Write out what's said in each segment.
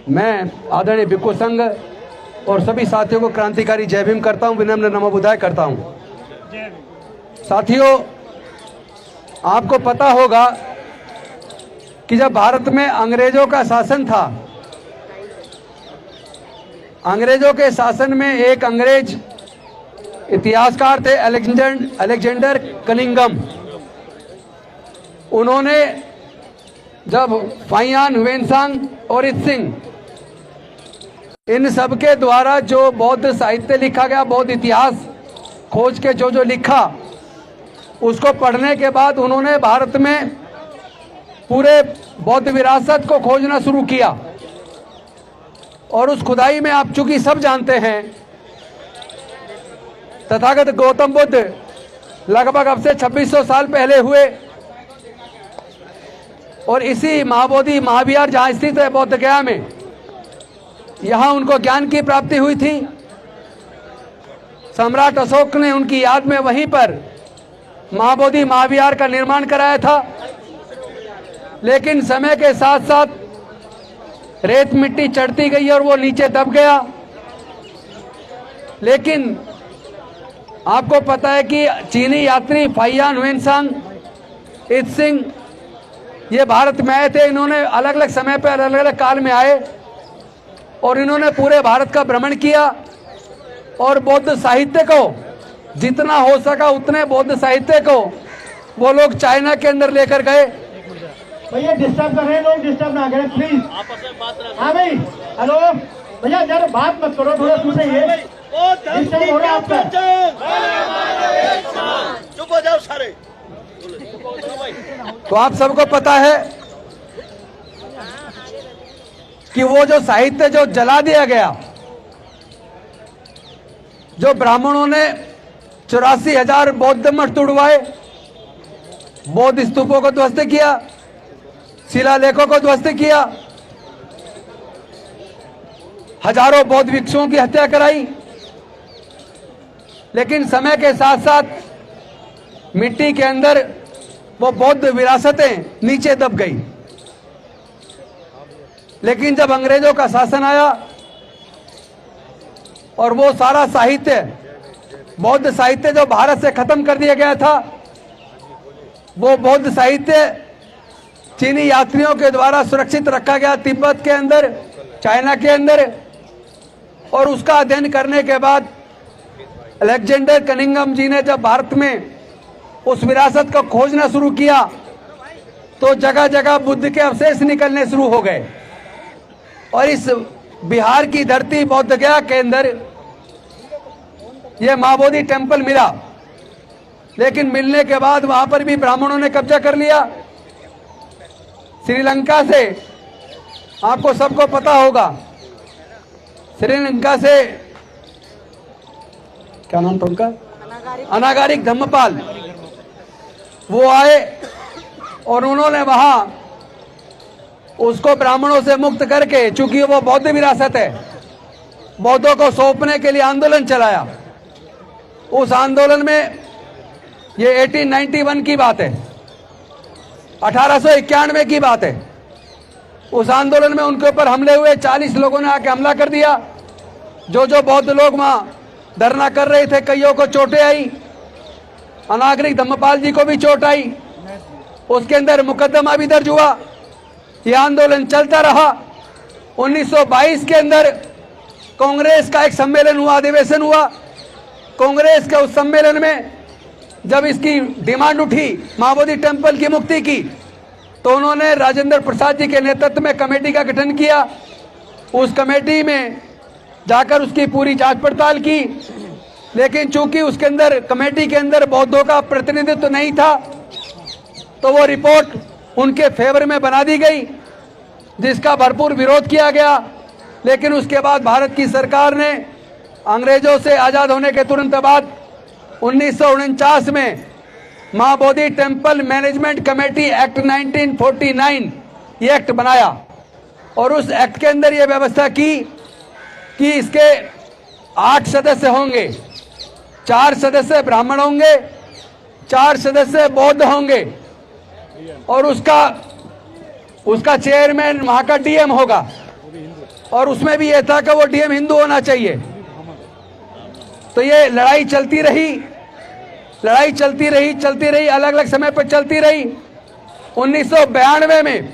मैं आदरणीय भिक्खु संघ और सभी साथियों को क्रांतिकारी जय भीम करता हूं, विनम्र नमो बुद्धाय करता हूं। साथियों, आपको पता होगा कि जब भारत में अंग्रेजों का शासन था, अंग्रेजों के शासन में एक अंग्रेज इतिहासकार थे अलेक्जेंडर कनिंघम। उन्होंने जब फाहियान ह्वेनसांग और इत्सिंग इन सब के द्वारा जो बौद्ध साहित्य लिखा गया, बौद्ध इतिहास खोज के जो लिखा, उसको पढ़ने के बाद उन्होंने भारत में पूरे बौद्ध विरासत को खोजना शुरू किया। और उस खुदाई में आप चूंकि सब जानते हैं, तथागत गौतम बुद्ध लगभग अब से 2600 साल पहले हुए और इसी महाबोधि महाविहार जहाँ स्थित है बौद्ध गया में, यहाँ उनको ज्ञान की प्राप्ति हुई थी। सम्राट अशोक ने उनकी याद में वहीं पर महाबोधि महाविहार का निर्माण कराया था। लेकिन समय के साथ साथ रेत मिट्टी चढ़ती गई और वो नीचे दब गया। लेकिन आपको पता है कि चीनी यात्री फाहियान ह्वेनसांग, इत्सिंग ये भारत में आए थे। इन्होंने अलग अलग समय पर अलग अलग काल में आए और इन्होंने पूरे भारत का भ्रमण किया और बौद्ध साहित्य को जितना हो सका उतने बौद्ध साहित्य को वो लोग चाइना के अंदर लेकर गए। भैया डिस्टर्ब कर रहे हैं लोग, डिस्टर्ब ना करें प्लीज। हाँ भाई, हेलो भैया, जरा बात मत करो, थोड़ा सुन रही डिस्टर्ब हो रहा है आपका। चुप हो जाओ सारे। तो आप सबको पता है कि वो जो साहित्य जो जला दिया गया, जो ब्राह्मणों ने 84,000 बौद्ध मठ तुड़वाए, बौद्ध स्तूपों को ध्वस्त किया, शिलालेखों को ध्वस्त किया, हजारों बौद्ध भिक्षुओं की हत्या कराई। लेकिन समय के साथ साथ मिट्टी के अंदर वो बौद्ध विरासतें नीचे दब गई। लेकिन जब अंग्रेजों का शासन आया और वो सारा साहित्य, बौद्ध साहित्य जो भारत से खत्म कर दिया गया था, वो बौद्ध साहित्य चीनी यात्रियों के द्वारा सुरक्षित रखा गया तिब्बत के अंदर, चाइना के अंदर। और उसका अध्ययन करने के बाद अलेक्जेंडर कनिंघम जी ने जब भारत में उस विरासत को खोजना शुरू किया तो जगह जगह बुद्ध के अवशेष निकलने शुरू हो गए। और इस बिहार की धरती बौद्ध गया के अंदर यह महाबोधि टेम्पल मिला। लेकिन मिलने के बाद वहां पर भी ब्राह्मणों ने कब्जा कर लिया। श्रीलंका से, आपको सबको पता होगा, श्रीलंका से क्या नाम था उनका, अनागारिक धम्मपाल, वो आए और उन्होंने वहां उसको ब्राह्मणों से मुक्त करके, चूंकि वो बौद्ध विरासत है, बौद्धों को सौंपने के लिए आंदोलन चलाया। उस आंदोलन में ये 1891 की बात है, 1891 की बात है। उस आंदोलन में उनके ऊपर हमले हुए, 40 लोगों ने आके हमला कर दिया। जो बौद्ध लोग वहां धरना कर रहे थे, कईयों को चोटें आई, अनागरिक धम्मपाल जी को भी चोट आई। उसके अंदर मुकदमा भी दर्ज हुआ। यह आंदोलन चलता रहा। 1922 के अंदर कांग्रेस का एक सम्मेलन हुआ, अधिवेशन हुआ। कांग्रेस के उस सम्मेलन में जब इसकी डिमांड उठी महाबोधि टेम्पल की मुक्ति की, तो उन्होंने राजेंद्र प्रसाद जी के नेतृत्व में कमेटी का गठन किया। उस कमेटी में जाकर उसकी पूरी जांच पड़ताल की। लेकिन चूंकि उसके अंदर, कमेटी के अंदर बौद्धों का प्रतिनिधित्व नहीं था, तो वो रिपोर्ट उनके फेवर में बना दी गई, जिसका भरपूर विरोध किया गया। लेकिन उसके बाद भारत की सरकार ने अंग्रेजों से आजाद होने के तुरंत बाद 1949 में Mahabodhi temple management committee act 1949 ये एक्ट बनाया। और उस एक्ट के अंदर ये व्यवस्था की कि इसके 8 सदस्य होंगे, 4 सदस्य ब्राह्मण होंगे, 4 सदस्य बौद्ध होंगे और उसका चेयरमैन वहां का डीएम होगा। और उसमें भी यह था कि वो डीएम हिंदू होना चाहिए। तो ये लड़ाई चलती रही, अलग अलग समय पर चलती रही। 1992 में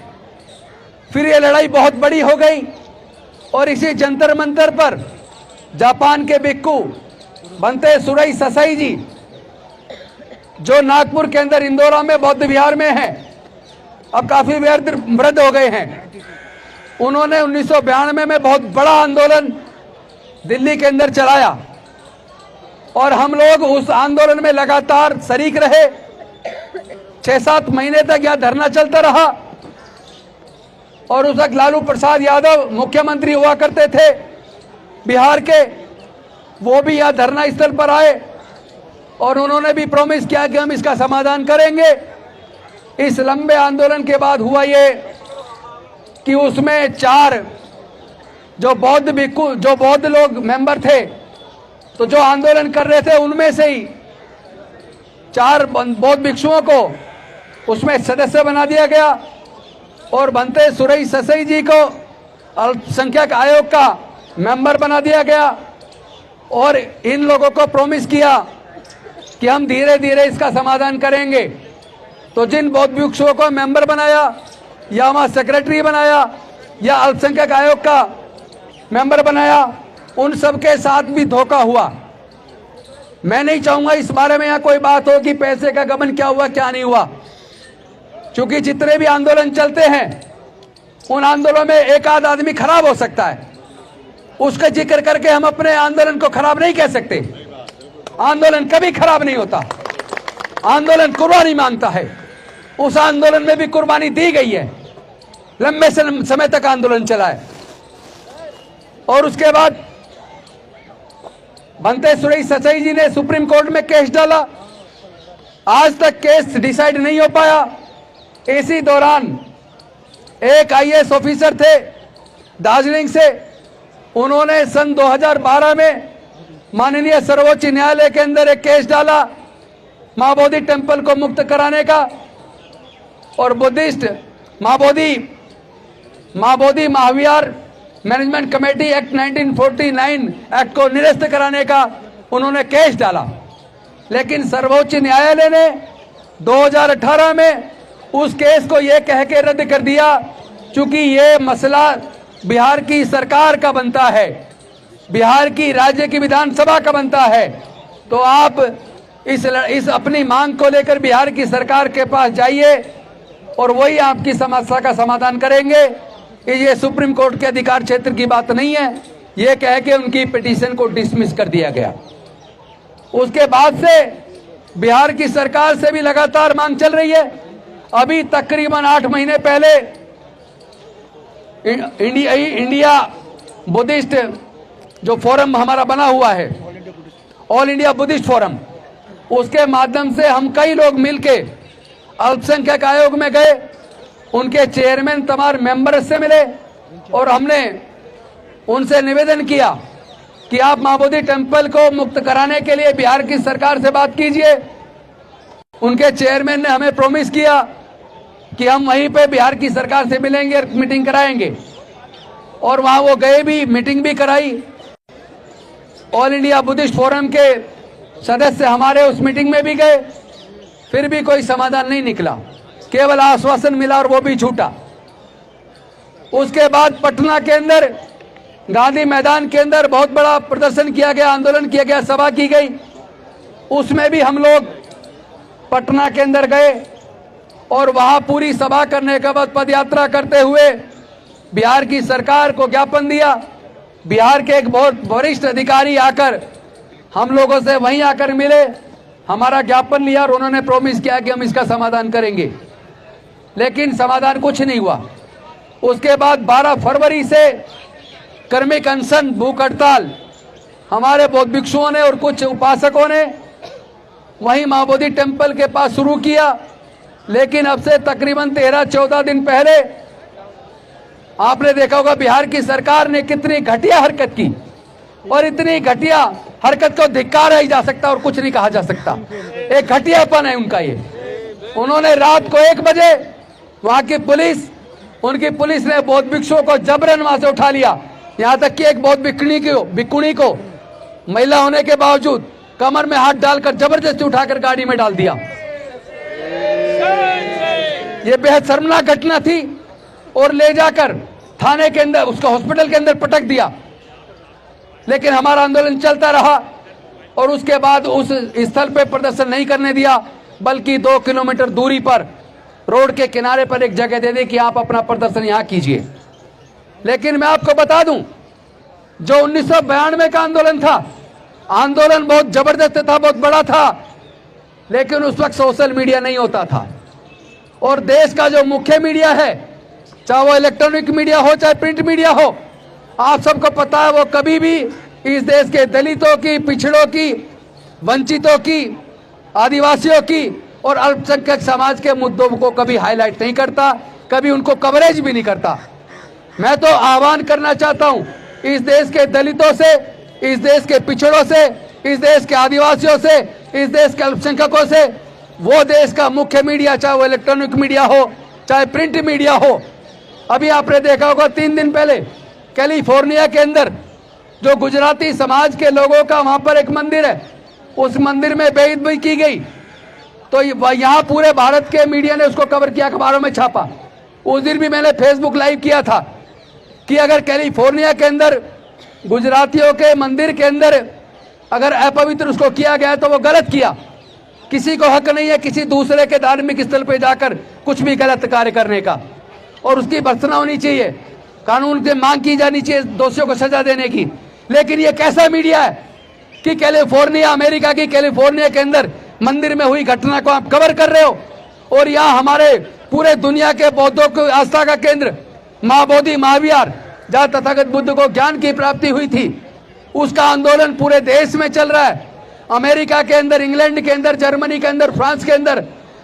फिर ये लड़ाई बहुत बड़ी हो गई और इसी जंतर मंतर पर जापान के भिक्खु बनते सुरई ससाई जी, जो नागपुर के अंदर इंदौरा में बौद्ध विहार में हैं, अब काफी वृद्ध हो गए हैं, उन्होंने 1992 में बहुत बड़ा आंदोलन दिल्ली के अंदर चलाया और हम लोग उस आंदोलन में लगातार शरीक रहे। 6-7 महीने तक यह धरना चलता रहा और उस वक्त लालू प्रसाद यादव मुख्यमंत्री हुआ करते थे बिहार के, वो भी यह धरना स्थल पर आए और उन्होंने भी प्रॉमिस किया कि हम इसका समाधान करेंगे। इस लंबे आंदोलन के बाद हुआ ये कि उसमें 4 जो बौद्ध लोग मेंबर थे, तो जो आंदोलन कर रहे थे उनमें से ही 4 बौद्ध भिक्षुओं को उसमें सदस्य बना दिया गया और बनते सुरई ससाई जी को अल्पसंख्यक आयोग का मेंबर बना दिया गया और इन लोगों को प्रॉमिस किया कि हम धीरे धीरे इसका समाधान करेंगे। तो जिन बौद्ध भिक्षुओं को मेंबर बनाया या वहां सेक्रेटरी बनाया या अल्पसंख्यक आयोग का मेंबर बनाया, उन सबके साथ भी धोखा हुआ। मैं नहीं चाहूंगा इस बारे में यहाँ कोई बात हो कि पैसे का गबन क्या हुआ क्या नहीं हुआ, क्योंकि जितने भी आंदोलन चलते हैं उन आंदोलनों में एक आध आदमी खराब हो सकता है, उसका जिक्र करके हम अपने आंदोलन को खराब नहीं कह सकते। आंदोलन कभी खराब नहीं होता, आंदोलन कुर्बानी मांगता है। उस आंदोलन में भी कुर्बानी दी गई है, लंबे समय तक आंदोलन चला है और उसके बाद बनते सुरई ससाई जी ने सुप्रीम कोर्ट में केस डाला। आज तक केस डिसाइड नहीं हो पाया। इसी दौरान एक आईएएस ऑफिसर थे दार्जिलिंग से, उन्होंने सन 2012 में माननीय सर्वोच्च न्यायालय के अंदर एक केस डाला मां बोधि टेम्पल को मुक्त कराने का और बुद्धिस्ट मां बोधि महाविहार मैनेजमेंट कमेटी एक्ट 1949 एक्ट को निरस्त कराने का उन्होंने केस डाला। लेकिन सर्वोच्च न्यायालय ने 2018 में उस केस को यह कह के रद्द कर दिया, क्योंकि ये मसला बिहार की सरकार का बनता है, बिहार की राज्य की विधानसभा का बनता है। तो आप इस अपनी मांग को लेकर बिहार की सरकार के पास जाइए और वही आपकी समस्या का समाधान करेंगे। ये सुप्रीम कोर्ट के अधिकार क्षेत्र की बात नहीं है, ये कह के उनकी पिटीशन को डिसमिस कर दिया गया। उसके बाद से बिहार की सरकार से भी लगातार मांग चल रही है। अभी तकरीबन 8 महीने पहले इंडिया बुद्धिस्ट जो फोरम हमारा बना हुआ है, ऑल इंडिया बुद्धिस्ट फोरम, उसके माध्यम से हम कई लोग मिलके अल्पसंख्यक आयोग में गए, उनके चेयरमैन तमाम मेंबर से मिले और हमने उनसे निवेदन किया कि आप मां बोधि टेम्पल को मुक्त कराने के लिए बिहार की सरकार से बात कीजिए। उनके चेयरमैन ने हमें प्रॉमिस किया कि हम वहीं पे बिहार की सरकार से मिलेंगे, मीटिंग कराएंगे और वहां वो गए भी, मीटिंग भी कराई। ऑल इंडिया बुद्धिस्ट फोरम के सदस्य हमारे उस मीटिंग में भी गए, फिर भी कोई समाधान नहीं निकला, केवल आश्वासन मिला और वो भी झूठा। उसके बाद पटना के अंदर गांधी मैदान के अंदर बहुत बड़ा प्रदर्शन किया गया, आंदोलन किया गया, सभा की गई। उसमें भी हम लोग पटना के अंदर गए और वहां पूरी सभा करने के बाद पदयात्रा करते हुए बिहार की सरकार को ज्ञापन दिया। बिहार के एक बहुत वरिष्ठ अधिकारी आकर हम लोगों से वहीं आकर मिले, हमारा ज्ञापन लिया और उन्होंने प्रॉमिस किया कि हम इसका समाधान करेंगे, लेकिन समाधान कुछ नहीं हुआ। उसके बाद 12 फरवरी से कर्मिक अनशन भूख हड़ताल हमारे बौद्ध भिक्षुओं ने और कुछ उपासकों ने वहीं मां बोधि टेम्पल के पास शुरू किया। लेकिन अब से तकरीबन 13-14 दिन पहले आपने देखा होगा बिहार की सरकार ने कितनी घटिया हरकत की, और इतनी घटिया हरकत को धिक्कारा ही जा सकता और कुछ नहीं कहा जा सकता। एक घटियापन है उनका ये। उन्होंने रात को 1 बजे वहां की पुलिस, उनकी पुलिस ने बौद्ध भिक्षुओं को जबरन वहां से उठा लिया। यहां तक कि एक बहुत भिकुणी को महिला होने के बावजूद कमर में हाथ डालकर जबरदस्ती उठाकर गाड़ी में डाल दिया। यह बेहद शर्मनाक घटना थी और ले जाकर थाने के अंदर, उसको हॉस्पिटल के अंदर पटक दिया। लेकिन हमारा आंदोलन चलता रहा और उसके बाद उस स्थल पे प्रदर्शन नहीं करने दिया, बल्कि 2 किलोमीटर दूरी पर रोड के किनारे पर एक जगह दे दी कि आप अपना प्रदर्शन यहां कीजिए। लेकिन मैं आपको बता दूं, जो 1992 का आंदोलन था, आंदोलन बहुत जबरदस्त था, बहुत बड़ा था, लेकिन उस वक्त सोशल मीडिया नहीं होता था। और देश का जो मुख्य मीडिया है, चाहे वो इलेक्ट्रॉनिक मीडिया हो चाहे प्रिंट मीडिया हो, आप सबको पता है वो कभी भी इस देश के दलितों की, पिछड़ों की, वंचितों की, आदिवासियों की और अल्पसंख्यक समाज के मुद्दों को कभी हाईलाइट नहीं करता, कभी उनको कवरेज भी नहीं करता। मैं तो आह्वान करना चाहता हूं इस देश के दलितों से, इस देश के पिछड़ों से, इस देश के आदिवासियों से, इस देश के अल्पसंख्यकों से, वो देश का मुख्य मीडिया, चाहे वो इलेक्ट्रॉनिक मीडिया हो चाहे प्रिंट मीडिया हो। अभी आपने देखा होगा 3 दिन पहले कैलिफोर्निया के अंदर जो गुजराती समाज के लोगों का वहां पर एक मंदिर है, उस मंदिर में बेइज्जती की गई। तो यहां पूरे भारत के मीडिया ने उसको कवर किया, अखबारों में छापा। उस दिन भी मैंने फेसबुक लाइव किया था कि अगर कैलिफोर्निया के अंदर गुजरातियों के मंदिर के अंदर अगर अपवित्र उसको किया गया तो वो गलत किया। किसी को हक नहीं है किसी दूसरे के धार्मिक स्थल पर जाकर कुछ भी गलत कार्य करने का, और उसकी भर्त्सना होनी चाहिए, कानून से मांग की जानी चाहिए दोषियों को सजा देने की। लेकिन ये कैसा मीडिया है कि कैलिफोर्निया, अमेरिका की कैलिफोर्निया के अंदर मंदिर में हुई घटना को आप कवर कर रहे हो, और यहाँ हमारे पूरे दुनिया के बौद्धों की आस्था का केंद्र माँ बोधि महाविहार, जहाँ तथागत बुद्ध को ज्ञान की प्राप्ति हुई थी, उसका आंदोलन पूरे देश में चल रहा है। अमेरिका के अंदर, इंग्लैंड के अंदर, जर्मनी के अंदर, फ्रांस के अंदर,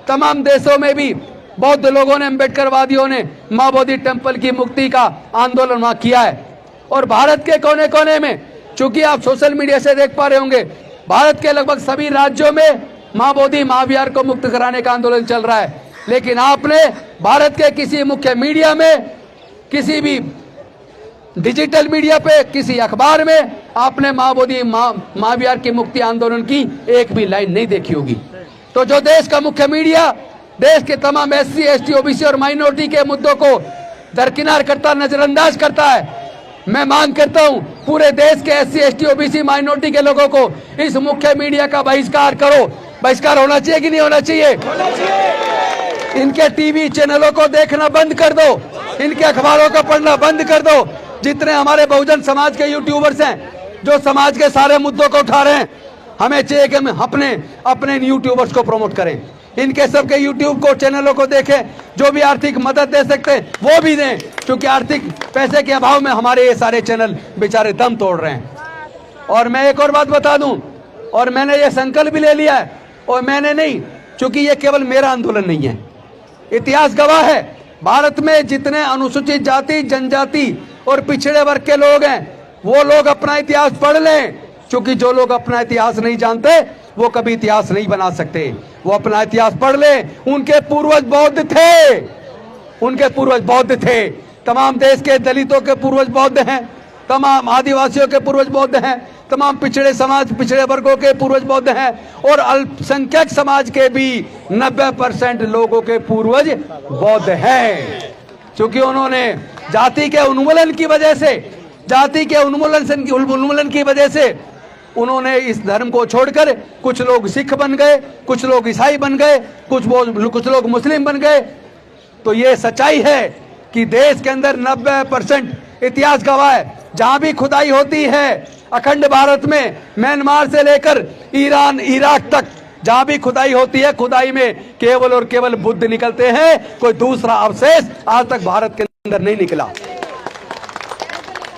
तमाम देशों में भी बौद्ध लोगों ने, अम्बेडकरवादियों ने माँ बोधि टेम्पल की मुक्ति का आंदोलन वहां किया है। और भारत के कोने कोने में, चूंकि आप सोशल मीडिया से देख पा रहे होंगे, भारत के लगभग सभी राज्यों में माँ बोधि महाविहार को मुक्त कराने का आंदोलन चल रहा है। लेकिन आपने भारत के किसी मुख्य मीडिया में, किसी भी डिजिटल मीडिया पे, किसी अखबार में आपने माँ बोधि महाविहार की मुक्ति आंदोलन की एक भी लाइन नहीं देखी होगी। तो जो देश का मुख्य मीडिया देश के तमाम SC, ST, OBC और माइनॉरिटी के मुद्दों को दरकिनार करता, नजरअंदाज करता है, मैं मांग करता हूं पूरे देश के SC, ST, OBC माइनॉरिटी के लोगों को इस मुख्य मीडिया का बहिष्कार करो। बहिष्कार होना चाहिए कि नहीं होना चाहिए? इनके टीवी चैनलों को देखना बंद कर दो, इनके अखबारों को पढ़ना बंद कर दो। जितने हमारे बहुजन समाज के यूट्यूबर्स हैं जो समाज के सारे मुद्दों को उठा रहे हैं, हमें चाहिए कि हम अपने यूट्यूबर्स को प्रमोट करें, इनके सबके यूट्यूब को, चैनलों को देखें, जो भी आर्थिक मदद दे सकते हैं वो भी दें, क्योंकि आर्थिक पैसे के अभाव में हमारे ये सारे चैनल बेचारे दम तोड़ रहे हैं। और मैं एक और बात बता दूं, और मैंने ये संकल्प भी ले लिया है, और मैंने नहीं, क्योंकि ये केवल मेरा आंदोलन नहीं है, इतिहास गवाह है, भारत में जितने अनुसूचित जाति, जनजाति और पिछड़े वर्ग के लोग हैं, वो लोग अपना इतिहास पढ़ लें, क्योंकि जो लोग अपना इतिहास नहीं जानते वो कभी इतिहास नहीं बना सकते। वो अपना इतिहास पढ़ ले। उनके पूर्वज बौद्ध थे, उनके पूर्वज बौद्ध थे, तमाम देश के दलितों के पूर्वज बौद्ध हैं, तमाम आदिवासियों के पूर्वज बौद्ध हैं, तमाम पिछड़े समाज, पिछड़े वर्गों के पूर्वज बौद्ध हैं, और अल्पसंख्यक समाज के भी 90% लोगों के पूर्वज बौद्ध हैं। क्योंकि उन्होंने जाति के उन्मूलन की वजह से, जाति के उन्मूलन की वजह से उन्होंने इस धर्म को छोड़कर कुछ लोग सिख बन गए, कुछ लोग ईसाई बन गए, कुछ लोग मुस्लिम बन गए। तो ये सच्चाई है कि देश के अंदर 90% इतिहास गवाह है, जहां भी खुदाई होती है अखंड भारत में, म्यांमार से लेकर ईरान, इराक तक, जहां भी खुदाई होती है, खुदाई में केवल और केवल बुद्ध निकलते हैं, कोई दूसरा अवशेष आज तक भारत के अंदर नहीं निकला।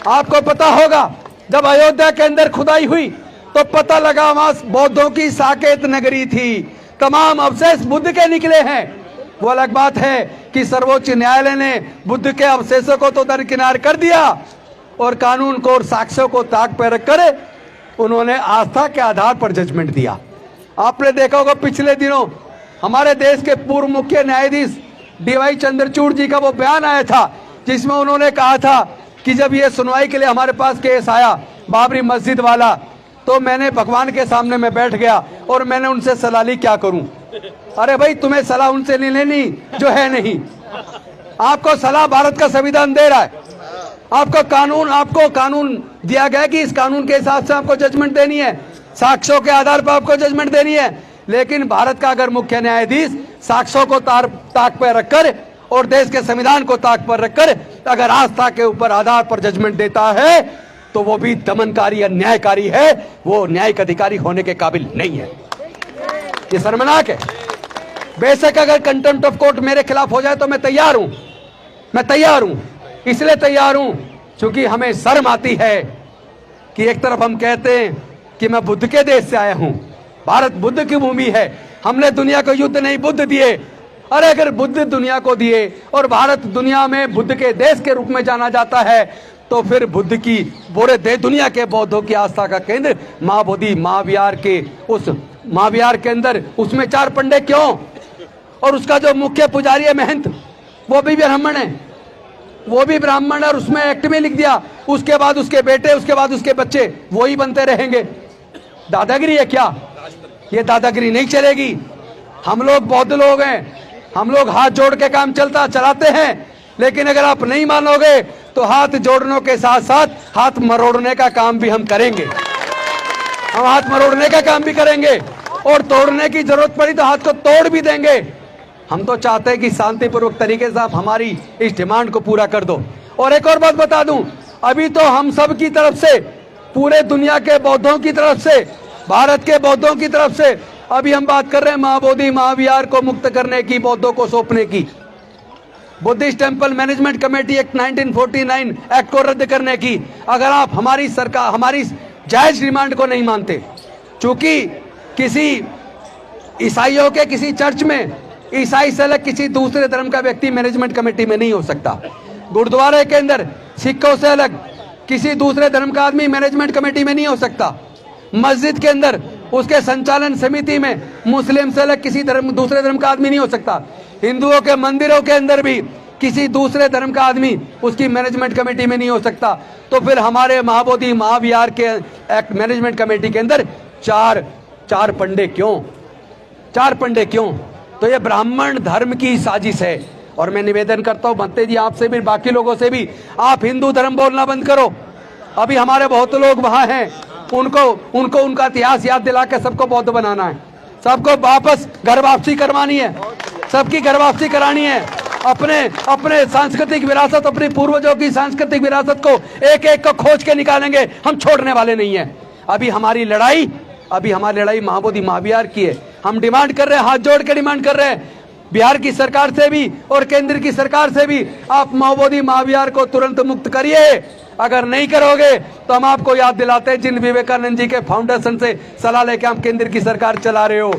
आपको पता होगा जब अयोध्या के अंदर खुदाई हुई तो पता लगा वहां बौद्धों की साकेत नगरी थी, तमाम अवशेष बुद्ध के निकले हैं। वो अलग बात है कि सर्वोच्च न्यायालय ने बुद्ध के अवशेषों को तो दरकिनार कर दिया और कानून को और साक्ष्यों को ताक पर रखकर उन्होंने आस्था के आधार पर जजमेंट दिया। आपने देखा होगा पिछले दिनों हमारे देश के पूर्व मुख्य न्यायाधीश DY चंद्रचूड़ जी का वो बयान आया था, जिसमें उन्होंने कहा था कि जब ये सुनवाई के लिए हमारे पास केस आया बाबरी मस्जिद वाला, तो मैंने भगवान के सामने में बैठ गया और मैंने उनसे सलाह ली, क्या करूं? अरे भाई, तुम्हें सलाह उनसे नहीं लेनी जो है नहीं। आपको सलाह भारत का संविधान दे रहा है, आपको कानून दिया गया कि इस कानून के हिसाब से आपको जजमेंट देनी है, साक्ष्यों के आधार पर आपको जजमेंट देनी है। लेकिन भारत का अगर मुख्य न्यायाधीश साक्ष्यों को ताक पर रखकर और देश के संविधान को ताक पर रखकर अगर आस्था के ऊपर आधार पर जजमेंट देता है, तो वो भी दमनकारी या न्यायकारी है, वो न्यायिक अधिकारी होने के काबिल नहीं है। ये शर्मनाक है। बेशक अगर कंटेम्प्ट ऑफ कोर्ट मेरे खिलाफ हो जाए तो मैं तैयार हूं। इसलिए तैयार हूं क्योंकि हमें शर्म आती है कि एक तरफ हम कहते हैं कि मैं बुद्ध के देश से आया हूं, भारत बुद्ध की भूमि है, हमने दुनिया को युद्ध नहीं बुद्ध दिए। अरे अगर बुद्ध दुनिया को दिए और भारत दुनिया में बुद्ध के देश के रूप में जाना जाता है, तो फिर बुद्ध की पूरे दुनिया के बौद्धों की आस्था का केंद्र महाबोधि महाविहार के उस महाविहार के अंदर उसमें 4 पंडे क्यों? और उसका जो मुख्य पुजारी है महंत, वो भी ब्राह्मण है, और उसमें एक्ट में लिख दिया, उसके बाद उसके बेटे, उसके बाद उसके बच्चे वही बनते रहेंगे। दादागिरी है क्या? ये दादागिरी नहीं चलेगी। हम लोग बौद्ध लोग हैं, हम लोग हाथ जोड़ के काम चलाते हैं, लेकिन अगर आप नहीं मानोगे तो हाथ जोड़ने के साथ साथ हाथ मरोड़ने का काम भी हम करेंगे। हम हाथ मरोड़ने का काम भी करेंगे और तोड़ने की जरूरत पड़ी तो हाथ को तोड़ भी देंगे। हम तो चाहते हैं कि शांतिपूर्वक तरीके से आप हमारी इस डिमांड को पूरा कर दो। और एक और बात बता दूं, अभी तो हम सब की तरफ से, पूरे दुनिया के बौद्धों की तरफ से, भारत के बौद्धों की तरफ से अभी हम बात कर रहे हैं महाबोधि महाविहार को मुक्त करने की, बौद्धों को सौंपने की, Buddhist temple management committee act 1949 act को रद्द करने की। अगर आप हमारी सरकार, हमारी जायज डिमांड को नहीं मानते, चूंकि किसी ईसाइयों के किसी चर्च में ईसाई से अलग किसी दूसरे धर्म का व्यक्ति मैनेजमेंट कमेटी में नहीं हो सकता, गुरुद्वारे के अंदर सिखों से अलग किसी दूसरे धर्म का आदमी मैनेजमेंट कमेटी में नहीं हो सकता, मस्जिद के अंदर उसके संचालन समिति में मुस्लिम से अलग किसी दूसरे धर्म का आदमी नहीं हो सकता, हिंदुओं के मंदिरों के अंदर भी किसी दूसरे धर्म का आदमी उसकी मैनेजमेंट कमेटी में नहीं हो सकता। तो फिर हमारे महाबोधि महाविहार के एक्ट मैनेजमेंट कमेटी के अंदर चार पंडे क्यों? 4 पंडे क्यों? तो ये ब्राह्मण धर्म की साजिश है। और मैं निवेदन करता हूं भंते जी, आपसे भी, बाकी लोगों से भी, आप हिंदू धर्म बोलना बंद करो। अभी हमारे बहुत लोग वहां हैं, उनको उनका इतिहास याद दिला के सबको बौद्ध बनाना है, सबको वापस घर वापसी करवानी है, सबकी घर वापसी करानी है। अपने सांस्कृतिक विरासत, अपने पूर्वजों की सांस्कृतिक विरासत को एक एक को खोज के निकालेंगे, हम छोड़ने वाले नहीं है। अभी हमारी लड़ाई महाबोधि महाविहार की है। हम डिमांड कर रहे हैं, हाथ जोड़ के डिमांड कर रहे हैं बिहार की सरकार से भी और केंद्र की सरकार से भी, आप महाबोधि महाविहार को तुरंत मुक्त करिए। अगर नहीं करोगे तो हम आपको याद दिलाते हैं जिन विवेकानंद जी के फाउंडेशन से सलाह लेके हम केंद्र की सरकार चला रहे हो,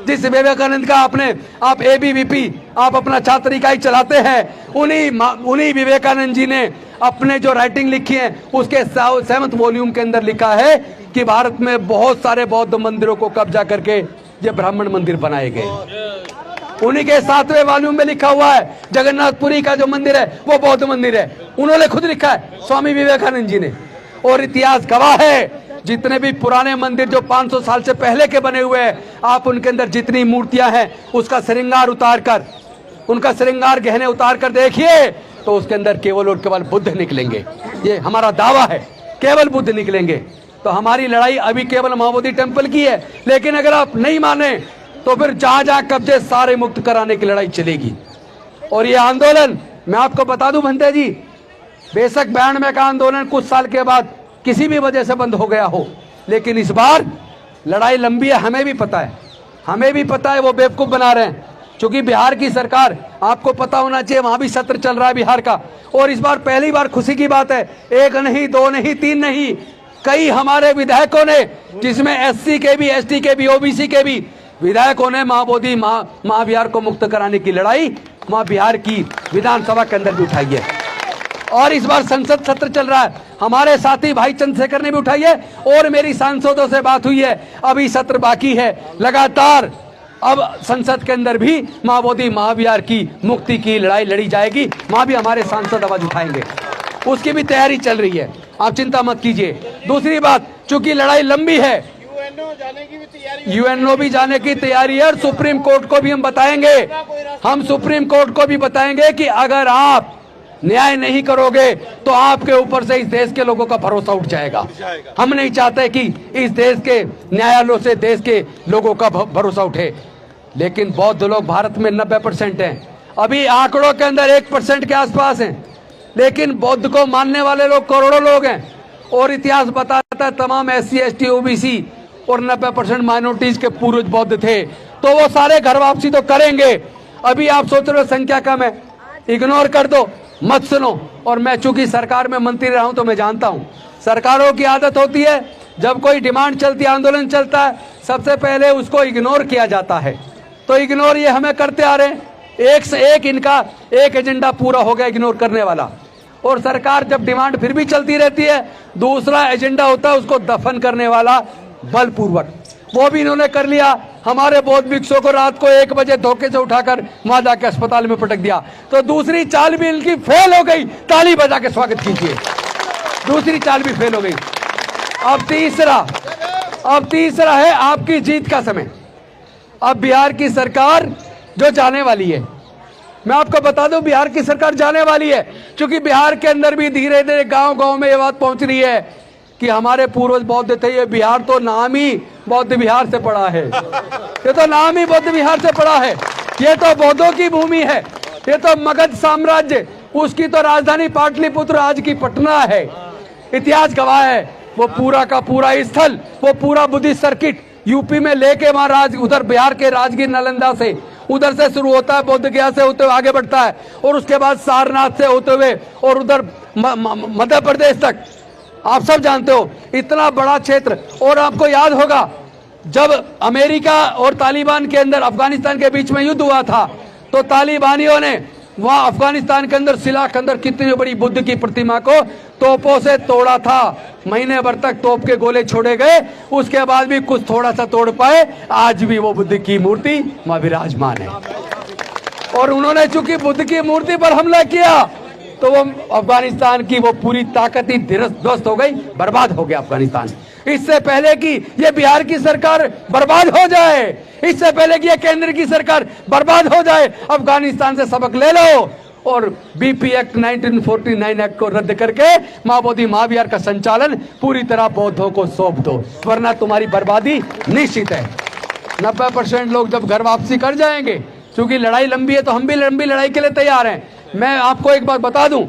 जिस विवेकानंद का आप ABVP, आप अपना छात्र इकाई चलाते हैं, उन्हीं विवेकानंद जी ने अपने जो राइटिंग लिखी है उसके 7वें वॉल्यूम के अंदर लिखा है कि भारत में बहुत सारे बौद्ध मंदिरों को कब्जा करके ये ब्राह्मण मंदिर बनाए गए। उन्हीं के 7वें वॉल्यूम में लिखा हुआ है जगन्नाथपुरी का जो मंदिर है वो बौद्ध मंदिर है, उन्होंने खुद लिखा है, स्वामी विवेकानंद जी ने। और इतिहास गवाह है, जितने भी पुराने मंदिर जो 500 साल से पहले के बने हुए हैं, आप उनके अंदर जितनी मूर्तियां हैं उसका श्रृंगार उतारकर, उनका श्रृंगार गहने उतार कर देखिए तो उसके अंदर केवल और केवल बुद्ध निकलेंगे। ये हमारा दावा है, केवल बुद्ध निकलेंगे। तो हमारी लड़ाई अभी केवल महाबोधि टेम्पल की है, लेकिन अगर आप नहीं माने तो फिर जहां जहां कब्जे सारे मुक्त कराने की लड़ाई चलेगी। और ये आंदोलन, मैं आपको बता दूं भंते जी, बेशक 92 का आंदोलन कुछ साल के बाद किसी भी वजह से बंद हो गया हो, लेकिन इस बार लड़ाई लंबी है, हमें भी पता है, वो बेवकूफ बना रहे हैं। क्योंकि बिहार की सरकार, आपको पता होना चाहिए, वहां भी सत्र चल रहा है बिहार का, और इस बार पहली बार खुशी की बात है, 1 नहीं 2 नहीं 3 नहीं, कई हमारे विधायकों ने, जिसमें SC के भी, ST के भी, OBC के भी विधायकों ने महाबोधि महाविहार को मुक्त कराने की लड़ाई वहां बिहार की विधानसभा के अंदर भी उठाई है। और इस बार संसद सत्र चल रहा है, हमारे साथी भाई चंद्रशेखर ने भी उठाई है, और मेरी सांसदों से बात हुई है, अभी सत्र बाकी है, लगातार अब संसद के अंदर भी महाबोधि महाविहार की मुक्ति की लड़ाई लड़ी जाएगी, वहां भी हमारे सांसद आवाज उठाएंगे। उसकी भी तैयारी चल रही है, आप चिंता मत कीजिए। दूसरी बात, चूंकि लड़ाई लंबी है, यूएनओ भी जाने की तैयारी है और सुप्रीम कोर्ट को भी हम बताएंगे, हम सुप्रीम कोर्ट को भी बताएंगे कि अगर आप न्याय नहीं करोगे तो आपके ऊपर से इस देश के लोगों का भरोसा उठ जाएगा। हम नहीं चाहते कि इस देश के न्यायालयों से देश के लोगों का भरोसा उठे। लेकिन बौद्ध लोग भारत में 90% हैं, अभी आंकड़ों के अंदर 1% के आसपास हैं, लेकिन बौद्ध को मानने वाले लोग करोड़ों लोग हैं। और इतिहास बताता है तमाम SC ST OBC और 90% माइनॉरिटीज के पूर्वज बौद्ध थे, तो वो सारे घर वापसी तो करेंगे। अभी आप सोच रहे हो संख्या कम है, इग्नोर कर दो, मत सुनो। और मैं चूंकि सरकार में मंत्री रहा हूं तो मैं जानता हूं, सरकारों की आदत होती है जब कोई डिमांड चलती है, आंदोलन चलता है, सबसे पहले उसको इग्नोर किया जाता है। तो इग्नोर ये हमें करते आ रहे हैं, एक से एक इनका एक एजेंडा पूरा हो गया इग्नोर करने वाला। और सरकार जब डिमांड फिर भी चलती रहती है, दूसरा एजेंडा होता है उसको दफन करने वाला बलपूर्वक, वो भी इन्होंने कर लिया। हमारे बौद्ध भिक्षुओं को रात को 1 बजे धोखे से उठाकर वहां जाके अस्पताल में पटक दिया। तो दूसरी चाल भी इनकी फेल हो गई, ताली बजा के स्वागत कीजिए, दूसरी चाल भी फेल हो गई। अब तीसरा है आपकी जीत का समय। अब बिहार की सरकार जो जाने वाली है, मैं आपको बता दूं बिहार की सरकार जाने वाली है, क्योंकि बिहार के अंदर भी धीरे धीरे गांव-गांव में ये बात पहुंच रही है कि हमारे पूर्वज बौद्ध थे, ये बिहार तो नाम ही बौद्ध बिहार से पड़ा है, ये तो नाम ही बौद्ध बिहार से पड़ा है, ये तो बौद्धों की भूमि है, ये तो मगध साम्राज्य, उसकी तो राजधानी पाटलिपुत्र आज की पटना है। इतिहास गवाह है, वो पूरा का पूरा स्थल, वो पूरा बुद्धिस्ट सर्किट यूपी में लेके वहां उधर बिहार के राजगीर नालंदा से उधर से शुरू होता है, बोध गया से होते हुए आगे बढ़ता है, और उसके बाद सारनाथ से होते हुए और उधर मध्य प्रदेश तक। आप सब जानते हो इतना बड़ा क्षेत्र। और आपको याद होगा जब अमेरिका और तालिबान के अंदर अफगानिस्तान के बीच में युद्ध हुआ था, तो तालिबानियों ने वहां अफगानिस्तान के अंदर सिला के अंदर कितनी बड़ी बुद्ध की प्रतिमा को तोपों से तोड़ा था। महीने भर तक तोप के गोले छोड़े गए, उसके बाद भी कुछ थोड़ा सा तोड़ पाए, आज भी वो बुद्ध की मूर्ति वहां विराजमान है। और उन्होंने चूंकि बुद्ध की मूर्ति पर हमला किया तो वो अफगानिस्तान की वो पूरी ताकत ही ध्वस्त हो गई, बर्बाद हो गया अफगानिस्तान। इससे पहले कि ये बिहार की सरकार बर्बाद हो जाए, इससे पहले कि ये केंद्र की सरकार बर्बाद हो जाए, अफगानिस्तान से सबक ले लो और BP एक्ट 1949 एक्ट को रद्द करके मां बोधि महाविहार का संचालन पूरी तरह बौद्धों को सौंप दो, वरना तुम्हारी बर्बादी निश्चित है। 90% लोग जब घर वापसी कर जाएंगे, क्योंकि लड़ाई लंबी है तो हम भी लंबी लड़ाई के लिए तैयार हैं। मैं आपको एक बात बता दूं,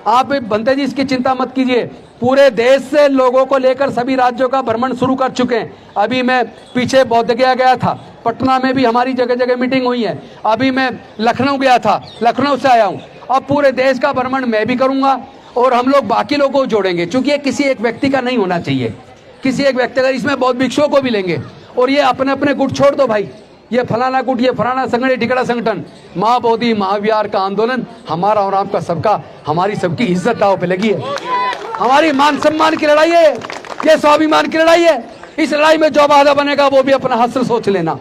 आप बनते जी इसकी चिंता मत कीजिए, पूरे देश से लोगों को लेकर सभी राज्यों का भ्रमण शुरू कर चुके हैं। अभी मैं पीछे बोध गया था, पटना में भी हमारी जगह जगह मीटिंग हुई है, अभी मैं लखनऊ गया था, लखनऊ से आया हूँ। अब पूरे देश का भ्रमण मैं भी करूंगा और हम लोग बाकी लोगों को जोड़ेंगे, क्योंकि ये किसी एक व्यक्ति का नहीं होना चाहिए, किसी एक व्यक्ति का, इसमें बौद्ध भिक्षुओं को भी लेंगे। और ये अपने अपने गुट छोड़ दो भाई, ये फलाना गुट, ये फलाना संगठन, ढिकड़ा संगठन, मां बोधि महाविहार का आंदोलन हमारा और आपका सबका, हमारी सबकी इज्जत दांव पे लगी है, हमारी मान सम्मान की लड़ाई है, ये स्वाभिमान की लड़ाई है। इस लड़ाई में जो बाधा बनेगा वो भी अपना हश्र सोच लेना,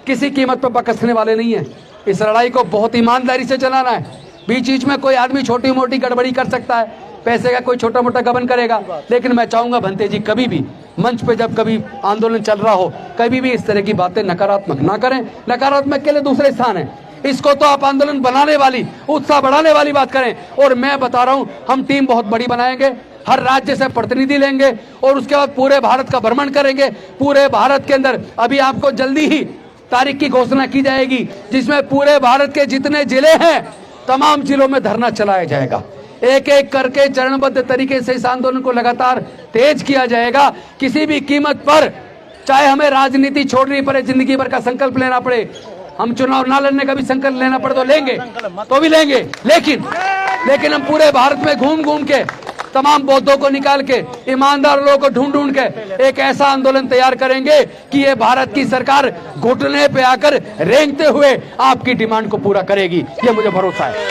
किसी कीमत पर बकसने वाले नहीं है। इस लड़ाई को बहुत ईमानदारी से चलाना है। बीच बीच में कोई आदमी छोटी मोटी गड़बड़ी कर सकता है, पैसे का कोई छोटा मोटा गबन करेगा, लेकिन मैं चाहूंगा भंते जी कभी भी मंच पे जब कभी आंदोलन चल रहा हो, कभी भी इस तरह की बातें नकारात्मक ना करें। नकारात्मक के लिए दूसरे स्थान है, इसको तो आप आंदोलन बनाने वाली, उत्साह बढ़ाने वाली बात करें। और मैं बता रहा हूं, हम टीम बहुत बड़ी बनाएंगे, हर राज्य से प्रतिनिधि लेंगे और उसके बाद पूरे भारत का भ्रमण करेंगे। पूरे भारत के अंदर अभी आपको जल्दी ही तारीख की घोषणा की जाएगी, जिसमें पूरे भारत के जितने जिले हैं तमाम जिलों में धरना चलाया जाएगा। एक एक करके चरणबद्ध तरीके से इस आंदोलन को लगातार तेज किया जाएगा। किसी भी कीमत पर, चाहे हमें राजनीति छोड़नी पड़े, जिंदगी भर का संकल्प लेना पड़े, हम चुनाव ना लड़ने का भी संकल्प लेना पड़े तो लेंगे, तो भी लेंगे। लेकिन हम पूरे भारत में घूम घूम के तमाम बौद्धों को निकाल के, ईमानदार लोगों को ढूंढ ढूंढ के एक ऐसा आंदोलन तैयार करेंगे कि ये भारत की सरकार घुटने पे आकर रेंगते हुए आपकी डिमांड को पूरा करेगी। ये मुझे भरोसा है,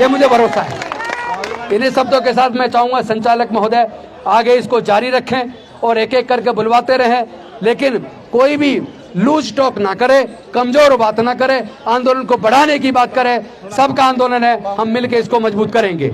ये मुझे भरोसा है। इन्हीं शब्दों के साथ मैं चाहूंगा संचालक महोदय आगे इसको जारी रखें और एक एक करके बुलवाते रहें, लेकिन कोई भी लूज टॉक ना करे, कमजोर बात ना करे, आंदोलन को बढ़ाने की बात करे। सबका आंदोलन है, हम मिलकर इसको मजबूत करेंगे।